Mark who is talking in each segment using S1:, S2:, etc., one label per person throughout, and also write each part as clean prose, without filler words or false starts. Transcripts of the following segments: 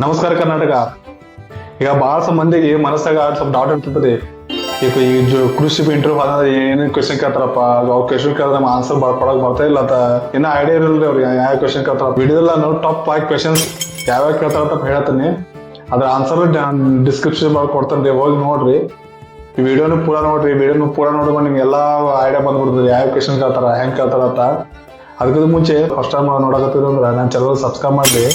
S1: ನಮಸ್ಕಾರ ಕರ್ನಾಟಕ. ಈಗ ಬಹಳ ಮಂದಿಗೆ ಮನಸ್ಸಾಗ ಸ್ವಲ್ಪ ಡೌಟ್ ಇರ್ತದ್ರಿ. ಈಗ ಕೃಷಿ ಇಂಟರ್ವ್ಯೂ ಆದ್ರೆ ಏನೇನ್ ಕ್ವಶನ್ ಕೇಳ್ತಾರಪ್ಪ, ಅವ್ರ ಕ್ವಶನ್ ಕೇಳಿದ್ರೆ ಆನ್ಸರ್ ಕೊಡಕ್ ಬರ್ತಾ ಇಲ್ಲ ಅಂತ ಇನ್ನ ಐಡಿಯಾ ಇರಲ್ರಿ ಅವ್ರಿಗೆ ಯಾವ ಕ್ವಶನ್ ಕೇಳ್ತಾರ. ವಿಡಿಯೋದಲ್ಲ ನಾವು ಟಾಪ್ 5 ಕ್ವಶನ್ಸ್ ಯಾವ್ಯಾವ ಕೇಳ್ತಾರ ಅಂತ ಹೇಳ್ತೀನಿ. ಅದ್ರ ಆನ್ಸರ್ ಡಿಸ್ಕ್ರಿಪ್ಷನ್ ಮಾಡಿ ಕೊಡ್ತಾನೆ, ಹೋಗಿ ನೋಡ್ರಿ. ಈ ವಿಡಿಯೋನು ಪೂರ ನೋಡ್ರಿ. ವಿಡಿಯೋನು ಪೂರ ನೋಡುವ ನಿಮ್ಗೆ ಎಲ್ಲಾ ಐಡಿಯಾ ಬಂದ್ಬಿಡ್ತದೆ ಯಾವ ಕ್ವಶನ್ ಕೇಳ್ತಾರ, ಹೆಂಗ್ ಕೇಳ್ತಾರ ಅಂತ. ಅದಕ್ಕಿಂತ ಮುಂಚೆ ಫಸ್ಟ್ ಟೈಮ್ ನೋಡಕತ್ತಿದ್ರು ಅಂದ್ರೆ ನನ್ನ ಚಾನಲ್ ಸಬ್ಸ್ಕ್ರೈಬ್ ಮಾಡ್ರಿ.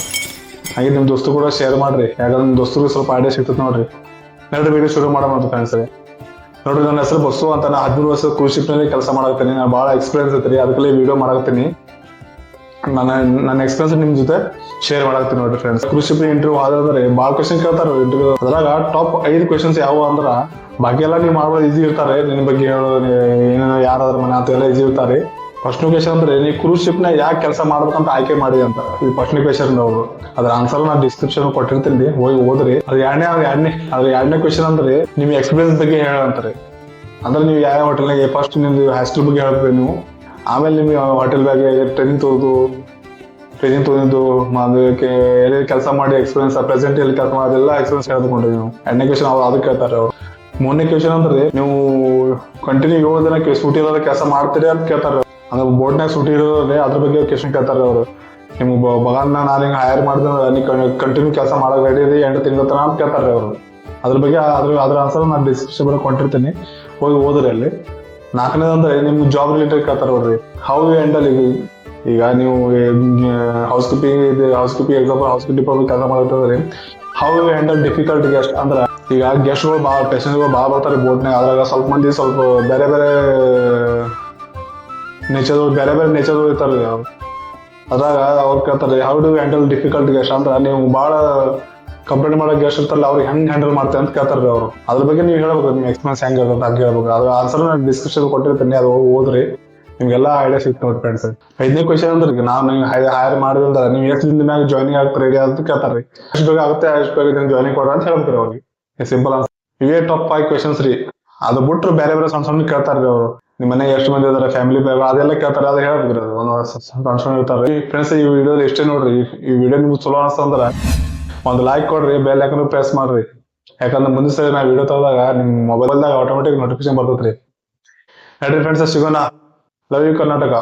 S1: ಹಾಗೆ ನಿಮ್ ದೋಸ್ತು ಕೂಡ ಶೇರ್ ಮಾಡ್ರಿ, ಯಾಕಂದ್ರೆ ನಿಮ್ ದೋಸ್ತರು ಸ್ವಲ್ಪ ಐಡಿಯಾ ಸಿಗ್ತದೆ ನೋಡ್ರಿ. ಎರಡು ವಿಡಿಯೋ ಶುರು ಮಾಡೋಣ ಫ್ರೆಂಡ್ಸ್. ನೋಡ್ರಿ, ನನ್ನ ಹೆಸರು ಬಸ್ಸು ಅಂತ. ನಾ 13 ವರ್ಷ ಕೃಷಿನಲ್ಲಿ ಕೆಲಸ ಮಾಡಾಕತ್ತೀನಿ. ನಾನು ಭಾಳ ಎಕ್ಸ್ಪೀರಿಯನ್ಸ್ ಐತ್ರಿ, ಅದಕ್ಕೆ ವಿಡಿಯೋ ಮಾಡಾಕತ್ತೀನಿ. ನನ್ನ ಎಕ್ಸ್ಪೀರಿಯನ್ಸ್ ನಿಮ್ ಜೊತೆ ಶೇರ್ ಮಾಡಾಕತ್ತೀನಿ ನೋಡ್ರಿ ಫ್ರೆಂಡ್ಸ್. ಕೃಷಿ ಇಂಟರ್ವ್ಯೂ ಆದ್ರೆ ಭಾಳ ಕ್ವಶನ್ ಕೇಳ್ತಾರ ಇಂಟರ್ವ್ಯೂ. ಅದ್ರಾಗ ಟಾಪ್ 5 ಕ್ವಶನ್ಸ್ ಯಾವ ಅಂದ್ರ, ಬಾಕಿ ಎಲ್ಲ ನೀವು ಮಾಡೋದು ಈಸಿ ಇರ್ತಾರೆ. ನಿನ್ ಬಗ್ಗೆ ಹೇಳೋದು, ಏನೇನೋ ಯಾರಾದ್ರ ಮನೆ ಅಂತ ಎಲ್ಲ ಈಸಿ ಇರ್ತಾರೆ. ಫಸ್ಟ್ ಕ್ವಶನ್ ಅಂದ್ರೆ ನೀವು ಕ್ರೂಸ್ ಶಿಪ್ ನ ಯಾಕೆ ಕೆಲಸ ಮಾಡ್ಬೇಕಂತ ಆಯ್ಕೆ ಮಾಡಿ ಅಂತ. ಇದು ಫಸ್ಟ್ ಕ್ವಶನ್ ಅವರು. ಅದ್ರ ಆನ್ಸರ್ ನಾ ಡಿಸ್ಕ್ರಿಪ್ಷನ್ ಕೊಟ್ಟಿರ್ತೀನಿ, ಹೋಗಿ ಓದ್ರಿ. ಅದು ಎರಡನೇ ಕ್ವಶನ್ ಅಂದ್ರೆ ನಿಮ್ ಎಕ್ಸ್ಪೀರಿಯನ್ಸ್ ಬಗ್ಗೆ ಹೇಳಂತಾರೆ. ಅಂದ್ರೆ ನೀವು ಯಾವ ಹೋಟೆಲ್ನಾಗ ಫಸ್ಟ್ ನಿಮ್ದು ಹಾಸ್ಟೆಲ್ ಬಗ್ಗೆ ಹೇಳ್ಬೇಕು ನೀವು. ಆಮೇಲೆ ನಿಮ್ಗೆ ಹೋಟೆಲ್ ಬಗ್ಗೆ ಟ್ರೈನಿಂಗ್ ತೊಗೊಂಡಿದ್ದು ಎಲ್ಲಿ ಕೆಲಸ ಮಾಡಿ ಎಕ್ಸ್ಪೀರಿಯನ್ಸ್, ಪ್ರೆಸೆಂಟ್ ಎಲ್ಲಿ ಕೆಲಸ ಮಾಡೋದೆಲ್ಲ ಎಕ್ಸ್ಪೀರಿಯನ್ಸ್ ಹೇಳ್ಕೊಂಡ್ರಿ ನೀವು. ಎರಡನೇ ಕ್ವಶನ್ ಅವ್ರು ಅದಕ್ಕೆ ಕೇಳ್ತಾರೆ ಅವ್ರು. ಮೂರನೇ ಕ್ವಶನ್ ಅಂದ್ರೆ ನೀವು ಕಂಟಿನ್ಯೂ 7 ದಿನ ಸೂಟಿ ಇರೋದ ಕೆಲಸ ಮಾಡ್ತೀರಿ ಅಂತ ಕೇಳ್ತಾರೆ. ಅಂದ್ರೆ ಬೋರ್ಡ್ನಾಗ ಸೂಟಿ ಇರೋದೇ ಅದ್ರ ಬಗ್ಗೆ ಕ್ವಶನ್ ಕೇಳ್ತಾರೆ ಅವರು. ನಿಮ್ಗೆ ಬಗಾನ್ನ ನಾನು ಹಿಂಗೆ ಹೈರ್ ಮಾಡಿದ್ರೆ ನೀವು ಕಂಟಿನ್ಯೂ ಕೆಲಸ ಮಾಡೋ ರೆಡಿ 8 ತಿಂಗಳ ತನ ಅಂತ ಕೇಳ್ತಾರೆ ಅವರು. ಅದ್ರ ಬಗ್ಗೆ ಅದ್ರ ಆನ್ಸರ್ ನಾನು ಡಿಸ್ಕ್ರಿಪ್ಷನ್ ಕೊಟ್ಟಿರ್ತೀನಿ, ಹೋಗಿ ಓದ್ರಿ ಅಲ್ಲಿ. ನಾಲ್ಕನೇದು ಅಂದ್ರೆ ನಿಮ್ಗೆ ಜಾಬ್ ರಿಲೇಟೆಡ್ ಕೇಳ್ತಾರೆ ನೋಡ್ರಿ. ಹೌ ಯು ಹ್ಯಾಂಡಲ್ ಈಗ ನೀವು housekeeping example housekeeping ಕೆಲಸ ಮಾಡ್ತಾರೆ. How you handle difficult guest ಅಂದ್ರೆ ಈಗ ಗೆಸ್ಟ್ಗಳು ಪೇಷಂಟ್ಗಳು ಭಾಳ ಬರ್ತಾರೆ ಬೋಟ್ನಾಗ. ಅದ್ರಾಗ ಸ್ವಲ್ಪ ಮಂದಿ ಸ್ವಲ್ಪ ಬೇರೆ ಬೇರೆ ನೇಚರ್ ಇರ್ತಾರೆ. ಅದ್ರಾಗ ಅವ್ರು ಕೇಳ್ತಾರೆ how do handle difficult guest ಅಂದ್ರೆ ನೀವು ಭಾಳ ಕಂಪ್ಲೇಂಟ್ ಮಾಡೋ ಗೆಸ್ಟ್ ಇರ್ತಾರಲ್ಲ, ಅವ್ರಿಗೆ ಹೆಂಗ್ ಹ್ಯಾಂಡಲ್ ಮಾಡ್ತಾರೆ ಅಂತ ಕೇಳ್ತಾರೆ ಅವರು. ಅದ್ರ ಬಗ್ಗೆ ನೀವು ಹೇಳ್ಬೇಕು, ನಿಮ್ಮ ಎಕ್ಸ್ಪೀರಿಯನ್ಸ್ ಹೆಂಗ್ ಇರುತ್ತೆ ಅಂತ ಹೇಳ್ಬೇಕು. ಅದ್ರ ಆನ್ಸರ್ ನಾನು ಡಿಸ್ಕ್ರಿಪ್ಷನ್ ಕೊಟ್ಟಿರ್ತೀನಿ, ಅದು ಹೋಗಿ ಓದ್ರಿ. ನಿಮ್ಗೆಲ್ಲ ಐಡಿಯಾ ಸಿಗ್ತು ನೋಡಿ ಫ್ರೆಂಡ್ಸ್. 5ನೇ ಕ್ವಶನ್ ಅಂದ್ರೆ ನಾವು ನೀವು ಹೈರ್ ಮಾಡಿದ್ರೆ ನೀವು ಎಷ್ಟು ದಿನದ ಮ್ಯಾಗ ಜಾಯ್ನಿಂಗ್ ಆಗ್ತಾರೆ ರೆಡಿ ಅಂತ ಕೇಳ್ತಾರೆ. ಎಷ್ಟು ಬೇಗ ಆಗುತ್ತೆ ಅಷ್ಟು ಬೇಗ ನೀವು ಜಾಯ್ನಿಂಗ್ ಕೊಡ್ರಿ ಅಂತ ಹೇಳ್ತಾರೆ ಅವ್ರಿಗೆ. Simple answer. ಇವೇ ಟಾಪ್ 5 ಕ್ವಶನ್ಸ್ ರೀ. ಅದು ಬಿಟ್ರು ಬೇರೆ ಬೇರೆ ಸಣ್ಣ ಕೇಳ್ತಾರೆ ಅವರು. ನಿಮ್ಮ ಮನೆಗೆ ಎಷ್ಟು ಮಂದಿ ಇದಾರೆ, ಫ್ಯಾಮಿಲಿ ಅದೆಲ್ಲ ಕೇಳ್ತಾರೆ, ಅದು ಹೇಳ್ಬೇಕ್ರಿ. ಅದು ಒಂದು ಸಣ್ಣ ಇರ್ತಾರೆ ಫ್ರೆಂಡ್ಸ್. ಈ ವಿಡಿಯೋ ಇಷ್ಟೇ ನೋಡ್ರಿ. ಈ ವಿಡಿಯೋ ನಿಮ್ಗೆ ಚಲೋ ಅನ್ಸ್ತಂದ್ರ ಒಂದು ಲೈಕ್ ಕೊಡ್ರಿ, ಬೆಲ್ ಐಕಾನ್ ಪ್ರೆಸ್ ಮಾಡ್ರಿ. ಯಾಕಂದ್ರೆ ಮುಂದೆ ಸರಿ ನಾ ವಿಡಿಯೋ ತಗೊಂಡಾಗ ನಿಮ್ ಮೊಬೈಲ್ದಾಗ ಆಟೋಮೆಟಿಕ್ ನೋಟಿಫಿಕೇಶನ್ ಬರ್ತೈತ್ರಿ. ಹೇಳ್ರಿ ಫ್ರೆಂಡ್ಸ್, ಸಿಗೋಣ. Love you Karnataka.